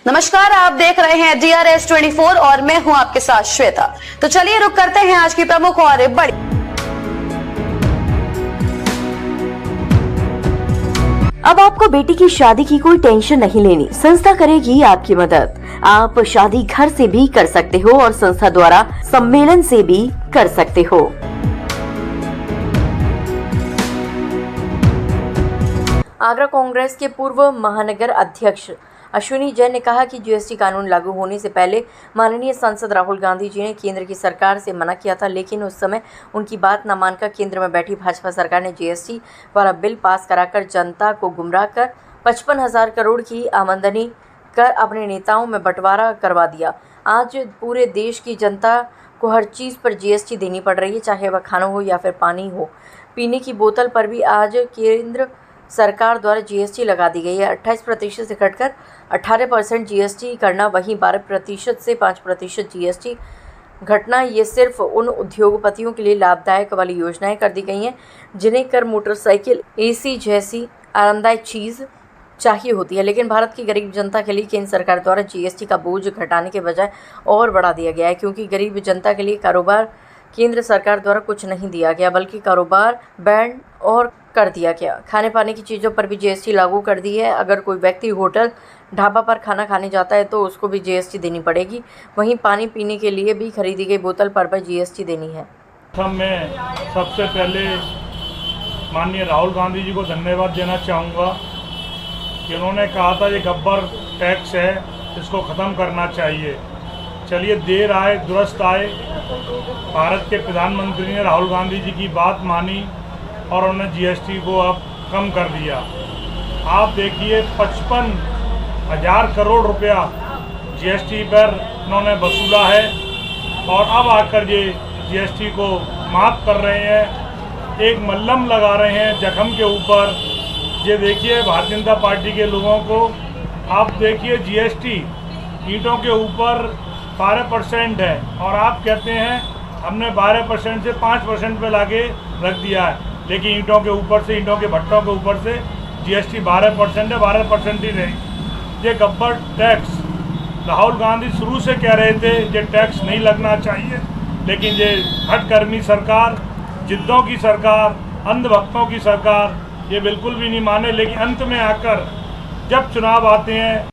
नमस्कार, आप देख रहे हैं DRS 24 और मैं हूं आपके साथ श्वेता। तो चलिए रुक करते हैं आज की प्रमुख और बड़ी। अब आपको बेटी की शादी की कोई टेंशन नहीं लेनी। संस्था करेगी आपकी मदद। आप शादी घर से भी कर सकते हो और संस्था द्वारा सम्मेलन से भी कर सकते हो। आगरा कांग्रेस के पूर्व महानगर अध्यक्ष अश्विनी जैन ने कहा कि जीएसटी कानून लागू होने से पहले माननीय सांसद राहुल गांधी जी ने केंद्र की सरकार से मना किया था, लेकिन उस समय उनकी बात न मानकर केंद्र में बैठी भाजपा सरकार ने जीएसटी वाला बिल पास कराकर जनता को गुमराह कर 55,000 करोड़ की आमदनी कर अपने नेताओं में बंटवारा करवा दिया। आज पूरे देश की जनता को हर चीज़ पर जीएसटी देनी पड़ रही है, चाहे वह खाना हो या फिर पानी हो। पीने की बोतल पर भी आज केंद्र सरकार द्वारा जीएसटी लगा दी गई है। 28% से घटकर 18% जीएसटी करना, वहीं 12% से 5% जीएसटी घटना, ये सिर्फ उन उद्योगपतियों के लिए लाभदायक वाली योजनाएं कर दी गई हैं जिन्हें कर मोटरसाइकिल, एसी जैसी आरामदायक चीज़ चाहिए होती है। लेकिन भारत की गरीब जनता के लिए केंद्र सरकार द्वारा जीएसटी का बोझ घटाने के बजाय और बढ़ा दिया गया है, क्योंकि गरीब जनता के लिए कारोबार केंद्र सरकार द्वारा कुछ नहीं दिया गया, बल्कि कारोबार बैंड और कर दिया गया। खाने पाने की चीज़ों पर भी जीएसटी लागू कर दी है। अगर कोई व्यक्ति होटल ढाबा पर खाना खाने जाता है तो उसको भी जीएसटी देनी पड़ेगी। वहीं पानी पीने के लिए भी खरीदी गई बोतल पर जीएसटी देनी है। मैं सबसे पहले माननीय राहुल गांधी जी को धन्यवाद देना चाहूँगा कि उन्होंने कहा था ये गब्बर टैक्स है, इसको ख़त्म करना चाहिए। चलिए, देर आए दुरुस्त आए। भारत के प्रधानमंत्री ने राहुल गांधी जी की बात मानी और उन्होंने जीएसटी को अब कम कर दिया। आप देखिए, 55,000 करोड़ रुपया जीएसटी पर उन्होंने वसूला है और अब आकर ये जीएसटी को माफ़ कर रहे हैं, एक मल्लम लगा रहे हैं जख्म के ऊपर। ये देखिए, भारतीय जनता पार्टी के लोगों को आप देखिए, जीएसटी ईंटों के ऊपर 12% है और आप कहते हैं हमने 12% से 5% पे लाके रख दिया है, लेकिन ईंटों के ऊपर से, ईंटों के भट्टों के ऊपर से जीएसटी 12% है, 12% ही नहीं। ये गब्बर टैक्स राहुल गांधी शुरू से कह रहे थे ये टैक्स नहीं लगना चाहिए, लेकिन ये हठकर्मी सरकार, जिद्दों की सरकार, अंधभक्तों की सरकार ये बिल्कुल भी नहीं माने। लेकिन अंत में आकर जब चुनाव आते हैं